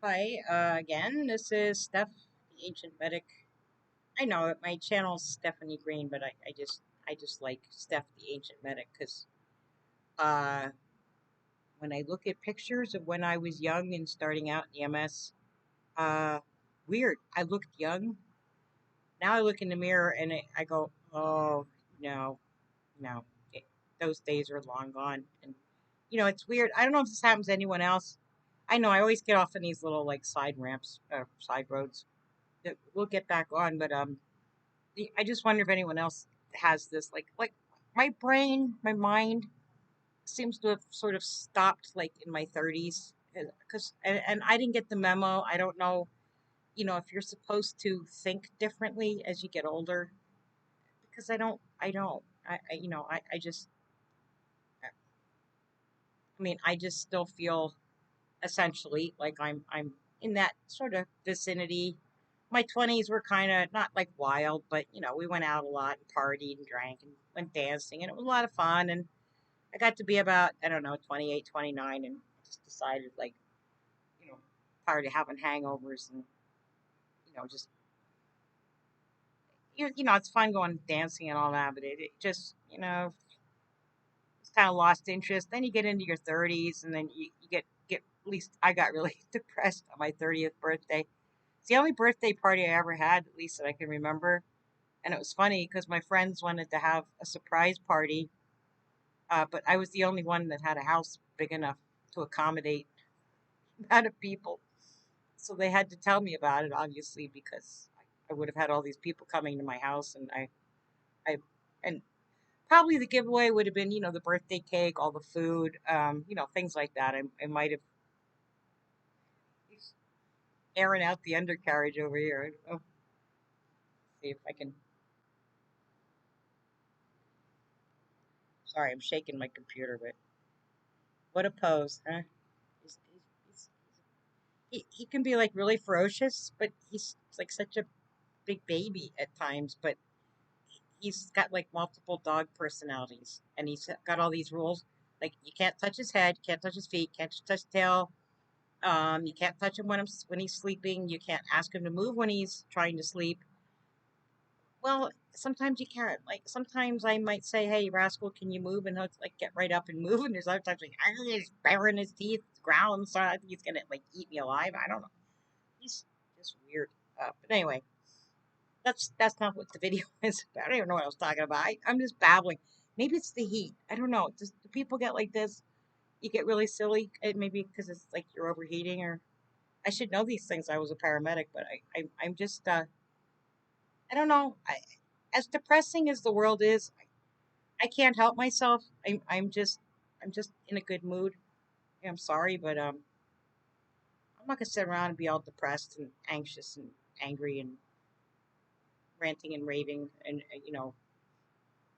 Hi, again. This is Steph, the Ancient Medic. I know it. My channel's Stephanie Green, but I just like Steph, the Ancient Medic, because uh, when I look at pictures of when I was young and starting out in EMS, uh, weird. I looked young. Now I look in the mirror and I go, oh no, no, it, those days are long gone. And it's weird. I don't know if this happens to anyone else. I know I always get off on these little like side ramps, side roads that we'll get back on, but I just wonder if anyone else has this. Like my brain, my mind seems to have sort of stopped like in my 30s because and I didn't get the memo. I don't know, if you're supposed to think differently as you get older because I just I just still feel essentially like I'm in that sort of vicinity. My 20s were kind of not like wild, but we went out a lot and partied and drank and went dancing, and it was a lot of fun. And I got to be about, I don't know, 28, 29, and just decided, like, you know, tired of having hangovers and, just, it's fun going dancing and all that, but it just, it's kind of lost interest. Then you get into your 30s, and then you get, at least I got really depressed on my 30th birthday. It's the only birthday party I ever had, at least that I can remember. And it was funny because my friends wanted to have a surprise party, but I was the only one that had a house big enough to accommodate amount of people. So they had to tell me about it, obviously, because I would have had all these people coming to my house, and I, and probably the giveaway would have been, the birthday cake, all the food, things like that. I might have airing out the undercarriage over here. Oh, see if I can. Sorry, I'm shaking my computer, but what a pose, huh? He's, he can be like really ferocious, but he's like such a big baby at times. But he's got like multiple dog personalities, and he's got all these rules. Like you can't touch his head, you can't touch his feet, can't touch his tail. You can't touch him when he's sleeping. You can't ask him to move when he's trying to sleep. Well, sometimes you can't. Like sometimes I might say, "Hey, rascal, can you move?" And he'll like get right up and move. And there's other times like, he's baring his teeth, growling, so I think he's gonna like eat me alive. I don't know. He's just weird. But anyway, that's not what the video is about. I don't even know what I was talking about. I'm just babbling. Maybe it's the heat. I don't know. Do people get like this? You get really silly. Maybe because it's like you're overheating, or I should know these things. I was a paramedic, but I'm just I don't know. As depressing as the world is, I can't help myself. I'm just in a good mood. I'm sorry, but I'm not gonna sit around and be all depressed and anxious and angry and ranting and raving and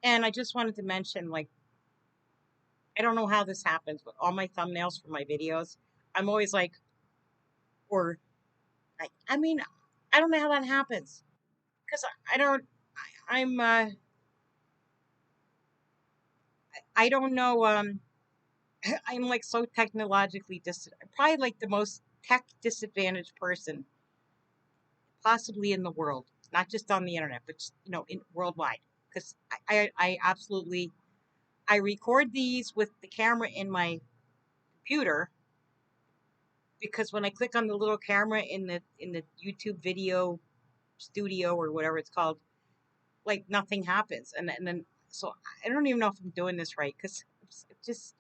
And I just wanted to mention, like, I don't know how this happens, but all my thumbnails for my videos, I'm always like, or I mean, I don't know how that happens because I don't. I'm I don't know. I'm like so technologically probably like the most tech disadvantaged person possibly in the world, not just on the internet, but in worldwide. Because I absolutely I record these with the camera in my computer because when I click on the little camera in the YouTube video studio or whatever it's called, like nothing happens, and then so I don't even know if I'm doing this right because it's just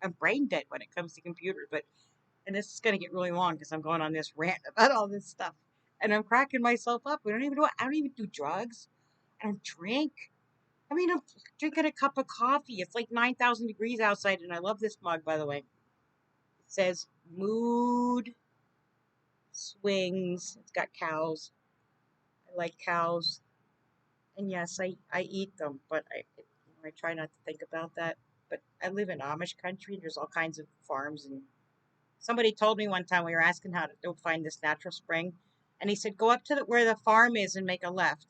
I'm brain dead when it comes to computers, but and this is going to get really long because I'm going on this rant about all this stuff, and I'm cracking myself up. I don't even do drugs. I don't drink. I mean, I'm drinking a cup of coffee. It's like 9,000 degrees outside, and I love this mug, by the way. It says mood swings. It's got cows. I like cows. And yes, I eat them, but I try not to think about that. But I live in Amish country. There's all kinds of farms, and somebody told me one time we were asking how to go find this natural spring, and he said go up to where the farm is and make a left.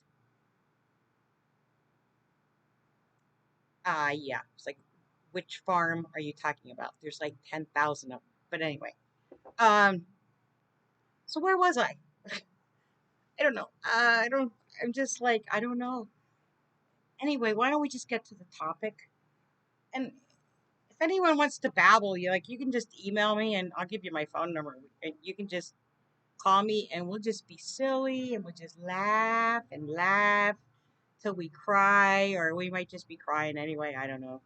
Yeah. It's like, which farm are you talking about? There's like 10,000 of them. But anyway, um, So where was I? I don't know. I don't. I'm just like I don't know. Anyway, why don't we just get to the topic? And if anyone wants to babble, you can just email me and I'll give you my phone number. And you can just call me and we'll just be silly and we'll just laugh and laugh till we cry, or we might just be crying anyway. I don't know.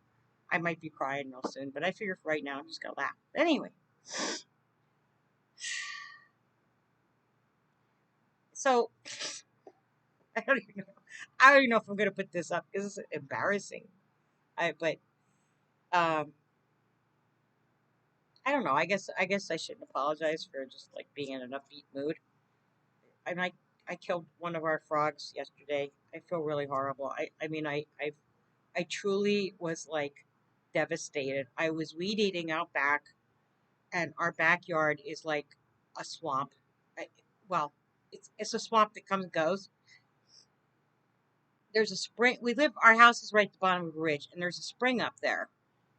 I might be crying real soon, but I figure for right now I'm just gonna laugh. Anyway, so I don't even know. I don't even know if I'm gonna put this up because it's embarrassing. But um, I don't know. I guess I shouldn't apologize for just like being in an upbeat mood. I killed one of our frogs yesterday. I feel really horrible. I mean I truly was like devastated. I was weed eating out back, and our backyard is like a swamp. I, well, it's a swamp that comes and goes. There's a spring. Our house is right at the bottom of a ridge, and there's a spring up there.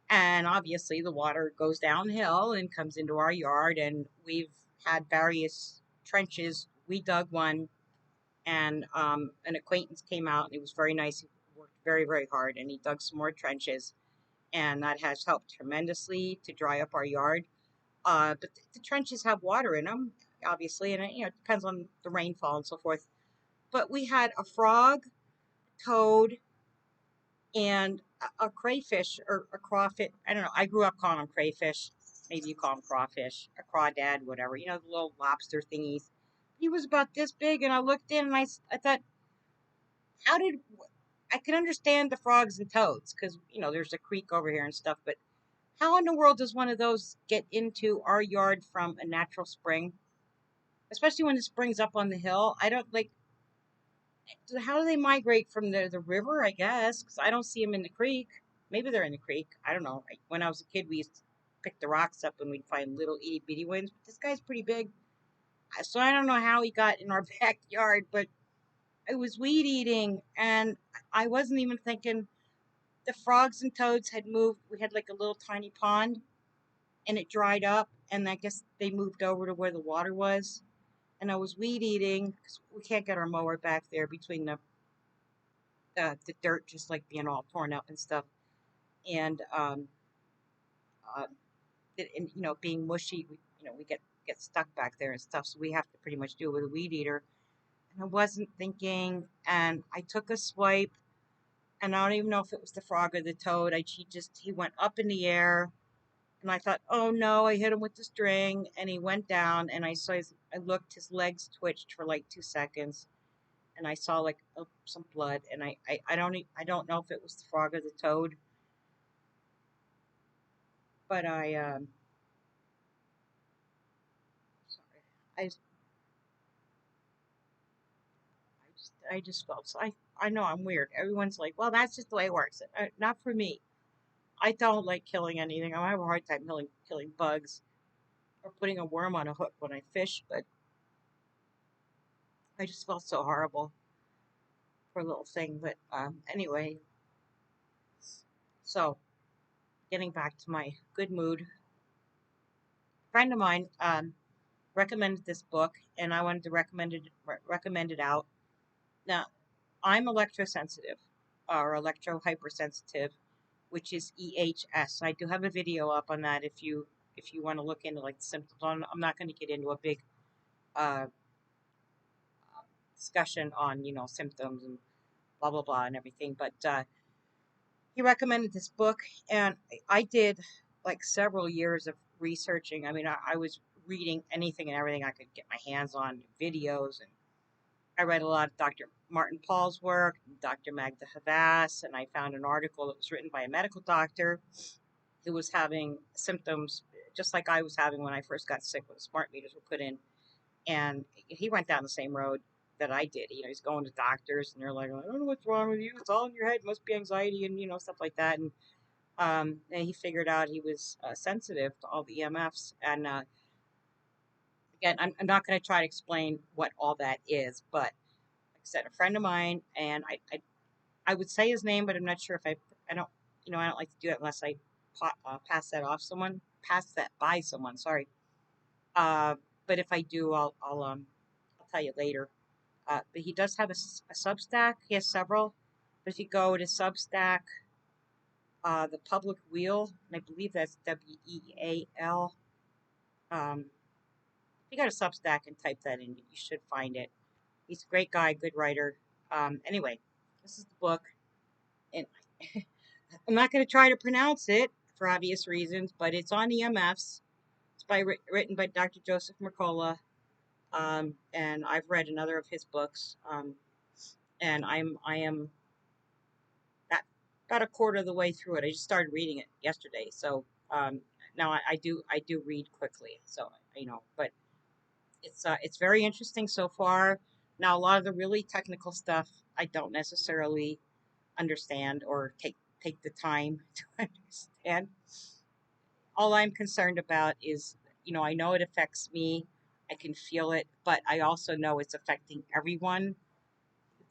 And obviously, the water goes downhill and comes into our yard. And we've had various trenches. We dug one, and an acquaintance came out, and it was very nice. He worked very, very hard, and he dug some more trenches, and that has helped tremendously to dry up our yard. But the trenches have water in them, obviously, and it depends on the rainfall and so forth. But we had a frog, toad, and a crayfish or a crawfish. I don't know. I grew up calling them crayfish. Maybe you call them crawfish, a crawdad, whatever. The little lobster thingies. He was about this big, and I looked in and I thought, how did I can understand the frogs and toads because there's a creek over here and stuff, but how in the world does one of those get into our yard from a natural spring? Especially when it springs up on the hill. I don't like. How do they migrate from the river? I guess because I don't see them in the creek. Maybe they're in the creek. I don't know. When I was a kid, we used to pick the rocks up and we'd find little itty bitty ones. But this guy's pretty big, so I don't know how he got in our backyard. But I was weed eating, and I wasn't even thinking. The frogs and toads had moved. We had like a little tiny pond, and it dried up, and I guess they moved over to where the water was. And I was weed eating because we can't get our mower back there between the dirt just like being all torn up and stuff, and uh, and being mushy. We get stuck back there and stuff, so we have to pretty much do it with a weed eater. And I wasn't thinking, and I took a swipe, and I don't even know if it was the frog or the toad. He went up in the air, and I thought, oh no, I hit him with the string, and he went down, and I looked, his legs twitched for like 2 seconds, and I saw like some blood, and I don't know if it was the frog or the toad, but sorry, I I just felt so. I know I'm weird. Everyone's like, well, that's just the way it works. Not for me. I don't like killing anything. I have a hard time killing bugs or putting a worm on a hook when I fish, but I just felt so horrible for a little thing. But anyway, so getting back to my good mood, a friend of mine recommended this book, and I wanted to recommend it out. Now, I'm electrosensitive or electro hypersensitive, which is EHS. I do have a video up on that if you want to look into like the symptoms. I'm not going to get into a big uh, discussion on symptoms and blah blah blah and everything, but he recommended this book, and I did like several years of researching. I mean, I was reading anything and everything I could get my hands on, videos, and I read a lot of Dr. Martin Paul's work, Dr. Magda Havas, and I found an article that was written by a medical doctor who was having symptoms just like I was having when I first got sick when the smart meters were put in. And he went down the same road that I did. He's going to doctors and they're like, I don't know what's wrong with you. It's all in your head. It must be anxiety and, stuff like that. And he figured out he was sensitive to all the EMFs. And again, I'm not going to try to explain what all that is, but like I said, a friend of mine, and I would say his name, but I'm not sure if I don't, I don't like to do it unless I pass that by someone. Sorry. Uh, but if I do, I'll tell you later. But he does have a Substack. He has several. But if you go to Substack, the Public Wheel, and I believe that's WEAL. If you go to Substack and type that in, you should find it. He's a great guy, good writer. Anyway, this is the book, and I'm not going to try to pronounce it for obvious reasons, but it's on EMFs. It's written by Dr. Joseph Mercola, and I've read another of his books, and I am that about a quarter of the way through it. I just started reading it yesterday, so now I do read quickly, so but it's very interesting so far. Now, a lot of the really technical stuff I don't necessarily understand or take the time to understand. All I'm concerned about is, I know it affects me. I can feel it, but I also know it's affecting everyone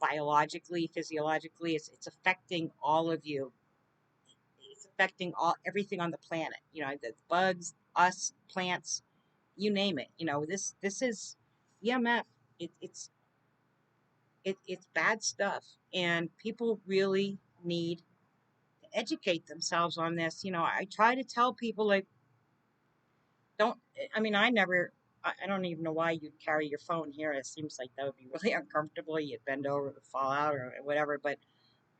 biologically, physiologically. It's affecting all of you. It's affecting all everything on the planet. The bugs, us, plants, you name it. This is EMF. It's bad stuff, and people really need to educate themselves on this. I try to tell people, like, don't. I mean, I never. I don't even know why you'd carry your phone here. It seems like that would be really uncomfortable. You'd bend over, it would fall out, or whatever. But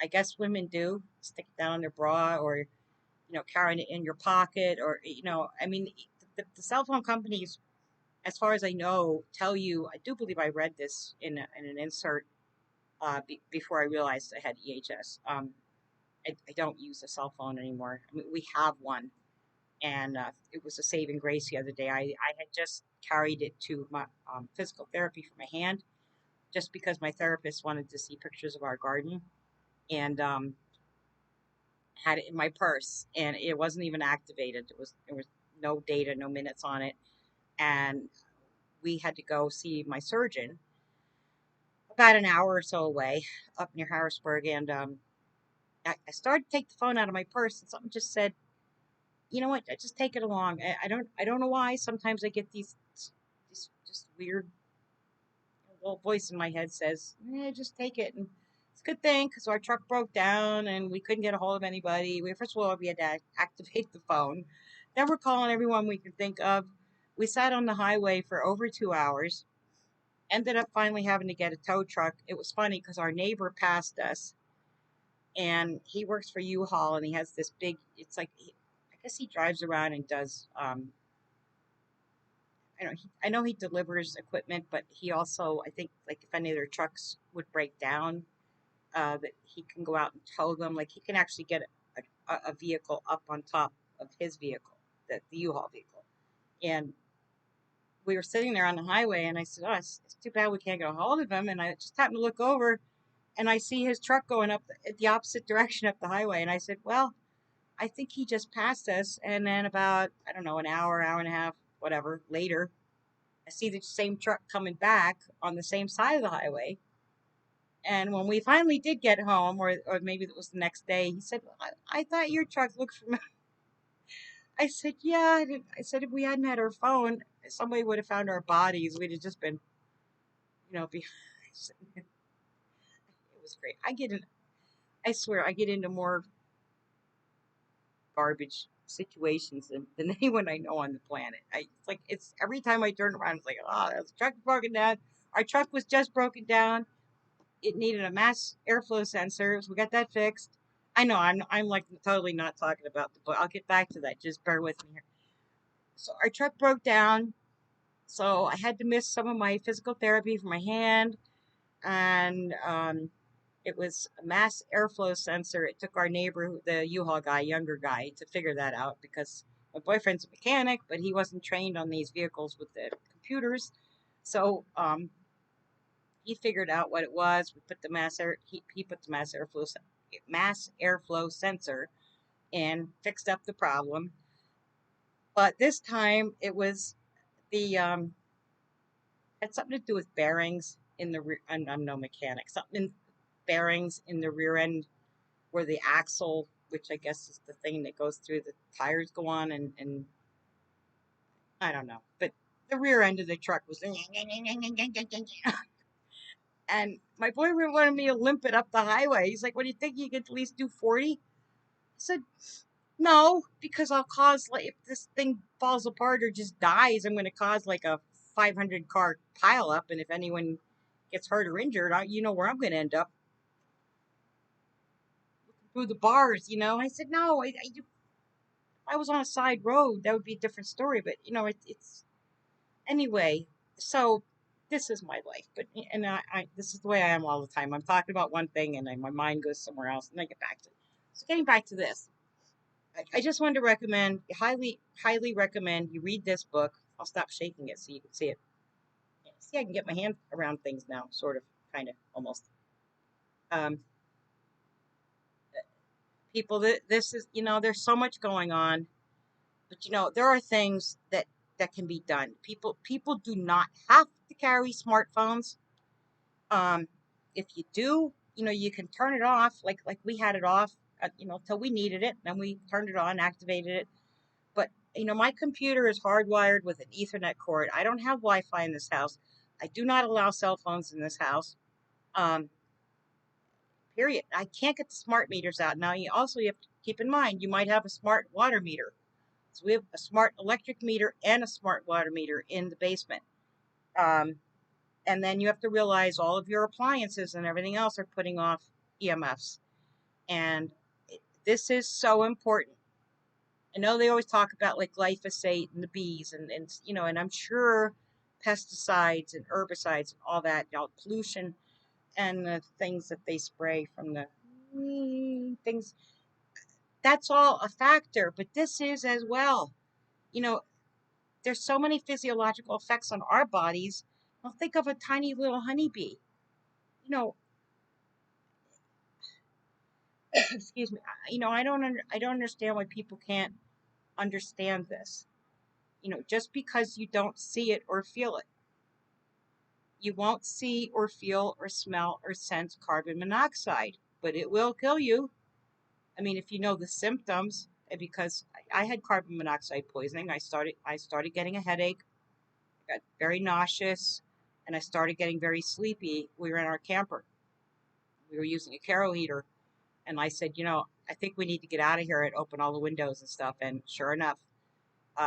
I guess women do stick it down their bra, or carrying it in your pocket, or I mean, the cell phone companies, as far as I know, tell you. I do believe I read this in an insert before I realized I had EHS. I don't use a cell phone anymore. I mean, we have one, and it was a saving grace the other day. I had just carried it to my physical therapy for my hand, just because my therapist wanted to see pictures of our garden, and had it in my purse, and it wasn't even activated. There was no data, no minutes on it, and we had to go see my surgeon about an hour or so away, up near Harrisburg, and I started to take the phone out of my purse, and something just said, "You know what? Just take it along." I don't know why. Sometimes I get these just weird little voice in my head says, just take it. And it's a good thing because our truck broke down and we couldn't get a hold of anybody. First of all, we had to activate the phone. Then we're calling everyone we could think of. We sat on the highway for over 2 hours. Ended up finally having to get a tow truck. It was funny because our neighbor passed us, and he works for U-Haul, and he has this big. It's like I guess he drives around and does. I know he delivers equipment, but he also, I think, like if any of their trucks would break down, that he can go out and tow them. Like he can actually get a vehicle up on top of his vehicle, the U-Haul vehicle. And we were sitting there on the highway, and I said, "Oh, it's too bad we can't get a hold of him." And I just happened to look over, and I see his truck going up the opposite direction up the highway. And I said, "Well, I think he just passed us." And then about, I don't know, an hour and a half, whatever, later, I see the same truck coming back on the same side of the highway. And when we finally did get home, or maybe it was the next day, he said, I thought your truck looked familiar." I said, "Yeah." I said, "If we hadn't had our phone, somebody would have found our bodies. We'd have just been, be." It was great. I swear, I get into more garbage situations than anyone I know on the planet. It's every time I turn around, it's like, oh, the truck broken down. Our truck was just broken down. It needed a mass airflow sensor, so we got that fixed. I know I'm like totally not talking about the book. I'll get back to that. Just bear with me here. So our truck broke down, so I had to miss some of my physical therapy for my hand, and it was a mass airflow sensor. It took our neighbor, the U-Haul guy, younger guy, to figure that out because my boyfriend's a mechanic, but he wasn't trained on these vehicles with the computers. So he figured out what it was. We put the he put the mass airflow sensor and fixed up the problem. But this time it was the had something to do with bearings in the rear. I'm no mechanic. Something in bearings in the rear end where the axle, which I guess is the thing that goes through the tires, go on, and I don't know. But The rear end of the truck was, and my boyfriend wanted me to limp it up the highway. He's like, "What do you think? You could at least do 40?" I said, "No, because I'll cause, like, if this thing falls apart or just dies, I'm going to cause like a 500 car pile up, and if anyone gets hurt or injured, you know where I'm going to end up, through the bars, you know." I said, "No, if I was on a side road, that would be a different story, but you know, it's anyway." So this is my life, but and this is the way I am all the time. I'm talking about one thing, and my mind goes somewhere else, and I get back to it. So getting back to this, I just wanted to recommend, highly recommend you read this book. I'll stop shaking it so you can see it. See, I can get my hand around things now, sort of, kind of, almost. Um, People, this is, there's so much going on, but there are things that can be done. People do not have to carry smartphones. Um, if you do, you can turn it off, like we had it off, till we needed it, then we turned it on, activated it. But my computer is hardwired with an Ethernet cord. I don't have Wi-Fi in this house. I do not allow cell phones in this house. Um, Period. I can't get the smart meters out. Now, you have to keep in mind, you might have a smart water meter. So we have a smart electric meter and a smart water meter in the basement. Um, and then you have to realize all of your appliances and everything else are putting off EMFs. And this is so important. I know they always talk about like glyphosate and the bees and I'm sure pesticides and herbicides and all that, pollution and the things that they spray from the things, that's all a factor, but this is as well. You know, there's so many physiological effects on our bodies. Well, think of a tiny little honeybee. You know, excuse me. I don't understand why people can't understand this. Just because you don't see it or feel it, you won't see or feel or smell or sense carbon monoxide, but it will kill you. I mean, if you know the symptoms, because I had carbon monoxide poisoning, I started getting a headache, got very nauseous, and I started getting very sleepy. We were in our camper. We were using a Caro heater, and I said, I think we need to get out of here and open all the windows and stuff. And sure enough,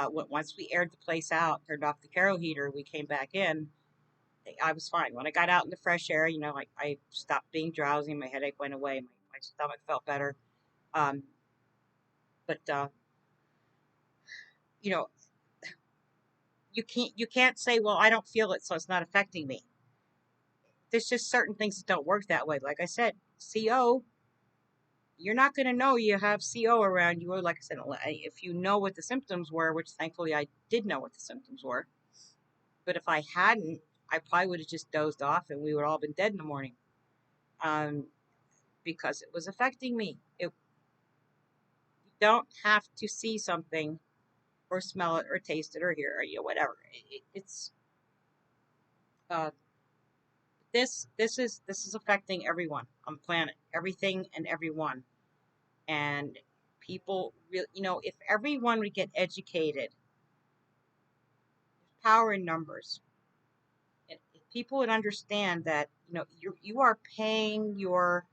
once we aired the place out, turned off the Caro heater, we came back in. I was fine. When I got out in the fresh air, I stopped being drowsy. My headache went away. My stomach felt better. Um, but you know, you can't say, well, I don't feel it, so it's not affecting me. There's just certain things that don't work that way. Like I said, CO, you're not going to know you have CO around you. Or like I said, if you know what the symptoms were, which thankfully I did know what the symptoms were. But if I hadn't, I probably would have just dozed off and we would all been dead in the morning. Um, because it was affecting me. You don't have to see something or smell it or taste it or hear it, whatever. It's uh, this is affecting everyone on the planet, everything and everyone. And people really, if everyone would get educated, there's power in numbers. And if people would understand that, you are paying your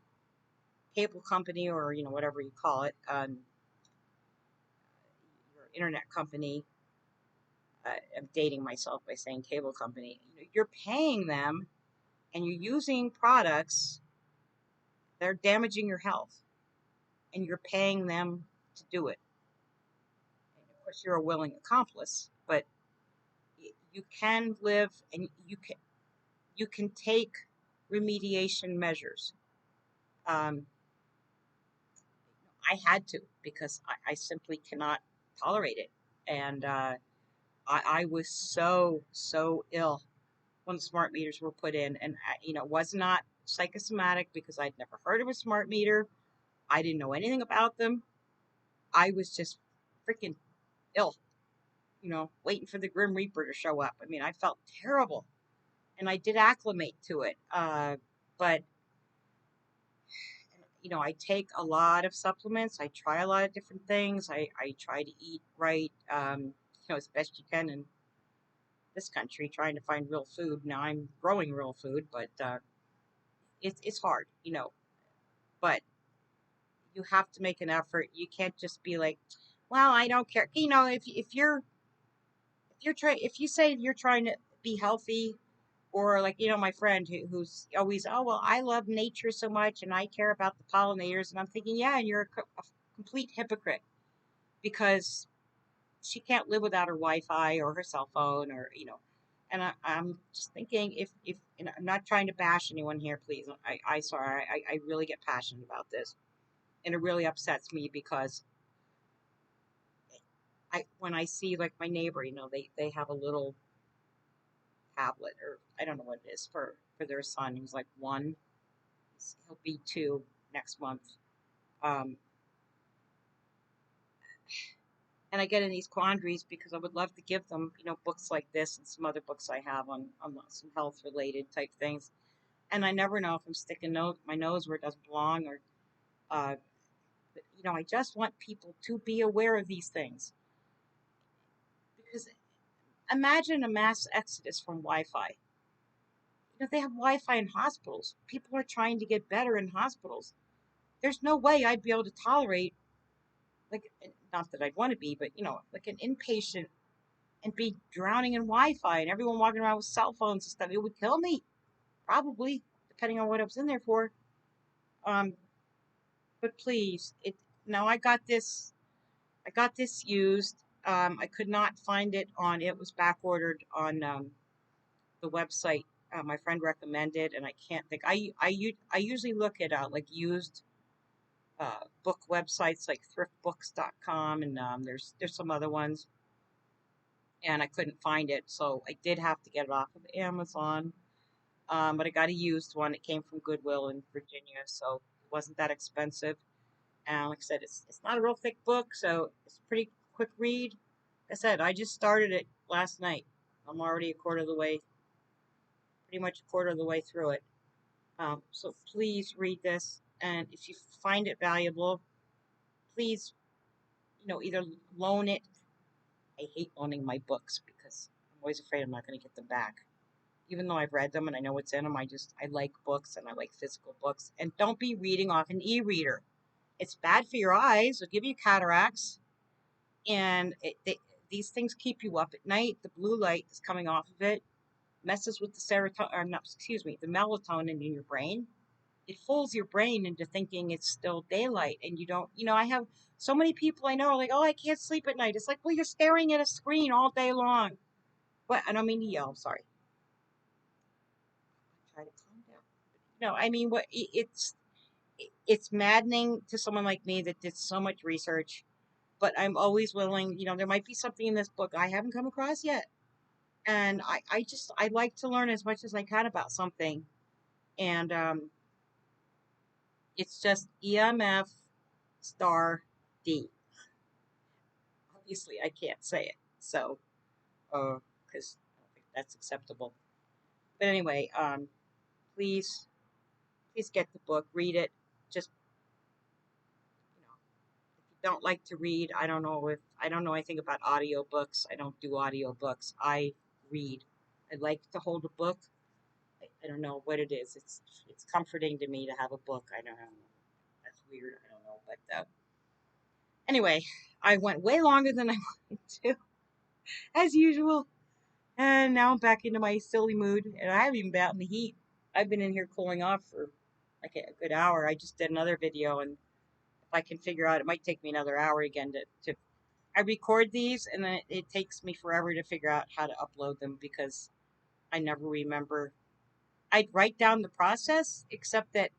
cable company or whatever you call it, your internet company. I'm dating myself by saying cable company. You're paying them, and you're using products that are damaging your health, and you're paying them to do it. And of course, you're a willing accomplice, but you can live, and you can take remediation measures. Um, I had to, because I simply cannot tolerate it, and I was so ill when the smart meters were put in, and was not psychosomatic because I'd never heard of a smart meter. I didn't know anything about them. I was just freaking ill, waiting for the Grim Reaper to show up. I mean, I felt terrible, and I did acclimate to it. But I take a lot of supplements. I try a lot of different things. I try to eat right, as best you can. And this country trying to find real food. Now I'm growing real food, but it's hard, but you have to make an effort. You can't just be like, well, I don't care. If you say you're trying to be healthy, or like, my friend who's always, oh, well, I love nature so much and I care about the pollinators. And I'm thinking, yeah, and you're a complete hypocrite, because she can't live without her Wi-Fi or her cell phone, or, and I'm just thinking, if and I'm not trying to bash anyone here, please. I really get passionate about this, and it really upsets me because when I see like my neighbor, they have a little tablet, or I don't know what it is, for their son who's like 1. He'll be 2 next month. Um, and I get in these quandaries because I would love to give them, books like this and some other books I have on some health related type things. And I never know if I'm sticking my nose where it doesn't belong, or, uh, I just want people to be aware of these things, because imagine a mass exodus from Wi-Fi. They have Wi-Fi in hospitals. People are trying to get better in hospitals. There's no way I'd be able to tolerate, like, not that I'd want to be, but, like an inpatient and be drowning in Wi-Fi and everyone walking around with cell phones and stuff. It would kill me, probably, depending on what I was in there for. Um, but please, now I got this. I got this used. I could not find it on. It was back ordered on the website my friend recommended, and I can't think. I usually look at like used book websites like thriftbooks.com, and there's some other ones, and I couldn't find it, so I did have to get it off of Amazon. But I got a used one. It came from Goodwill in Virginia, so it wasn't that expensive. And like I said, it's not a real thick book, so it's a pretty quick read. Like I said, I just started it last night. I'm already pretty much a quarter of the way through it. So please read this, and if you find it valuable, please, either loan it. I hate loaning my books because I'm always afraid I'm not going to get them back. Even though I've read them and I know what's in them, I like books and I like physical books. And don't be reading off an e-reader. It's bad for your eyes. It'll give you cataracts, and these things keep you up at night. The blue light is coming off of it, messes with the serotonin, or not, excuse me, the melatonin in your brain. It fools your brain into thinking it's still daylight, and you don't. I have so many people I know are like, oh, I can't sleep at night. It's like, well, you're staring at a screen all day long. But I don't mean to yell. I'm sorry. Try to calm down. No, I mean, it's maddening to someone like me that did so much research, but I'm always willing. There might be something in this book I haven't come across yet, and I like to learn as much as I can about something, and it's just EMF star D. Obviously, I can't say it, so because I don't think that's acceptable. But anyway, please get the book, read it. Just, if you don't like to read, I don't know anything about audiobooks. I don't do audiobooks. I read. I like to hold a book. I don't know what it is. It's comforting to me to have a book. I don't know. That's weird. I don't know, but anyway, I went way longer than I wanted to, as usual. And now I'm back into my silly mood, and I haven't even been out in the heat. I've been in here cooling off for like a good hour. I just did another video, and if I can figure out, it might take me another hour again to I record these, and then it takes me forever to figure out how to upload them because I never remember. I'd write down the process, except that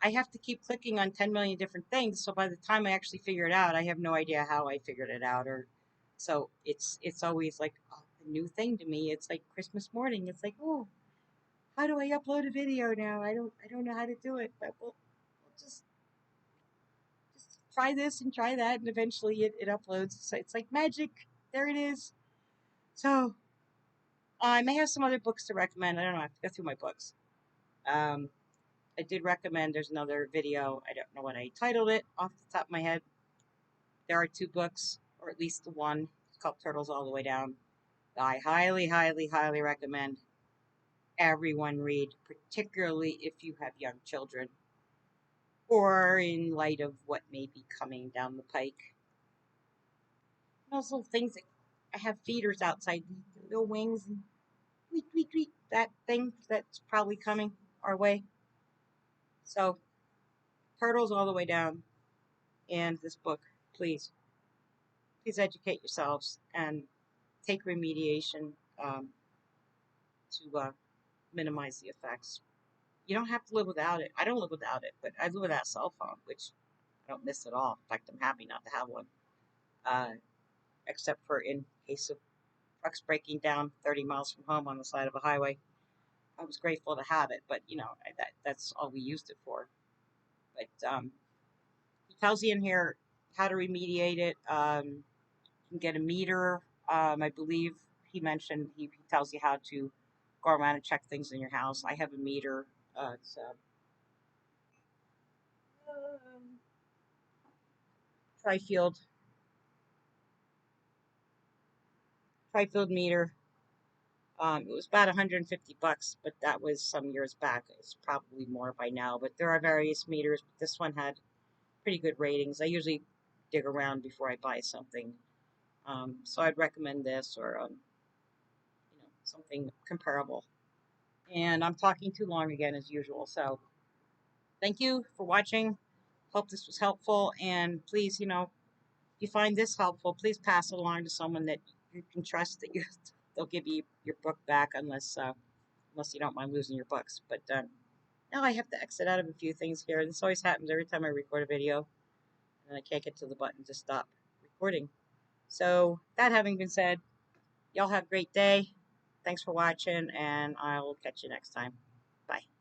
I have to keep clicking on 10 million different things. So by the time I actually figure it out, I have no idea how I figured it out. Or so it's always like a new thing to me. It's like Christmas morning. It's like, oh, how do I upload a video now? I don't know how to do it, but we'll just try this and try that, and eventually it uploads. So it's like magic. There it is. So I may have some other books to recommend. I don't know. I have to go through my books. Um, I did recommend, there's another video. I don't know what I titled it off the top of my head. There are 2 books, or at least the one. It's called Turtles All the Way Down. I highly, highly, highly recommend everyone read, particularly if you have young children or in light of what may be coming down the pike. Those little things that I have feeders outside, little wings and tweet, tweet, tweet, that thing that's probably coming our way. So, turtles all the way down. And this book, please, please educate yourselves and take remediation to minimize the effects. You don't have to live without it. I don't live without it, but I live without a cell phone, which I don't miss at all. In fact, I'm happy not to have one, uh, except for in case of trucks breaking down 30 miles from home on the side of a highway. I was grateful to have it, but that's all we used it for. But he tells you in here how to remediate it. You can get a meter. I believe he mentioned he tells you how to go around and check things in your house. I have a meter. It's tri-field tri-field meter. It was about $150, but that was some years back. It's probably more by now. But there are various meters. But this one had pretty good ratings. I usually dig around before I buy something, so I'd recommend this or something comparable. And I'm talking too long again as usual. So thank you for watching. Hope this was helpful. And please, if you find this helpful, please pass it along to someone that you can trust that they'll give you your book back unless you don't mind losing your books. But now I have to exit out of a few things here. This always happens every time I record a video, and I can't get to the button to stop recording. So that having been said, y'all have a great day. Thanks for watching, and I'll catch you next time. Bye.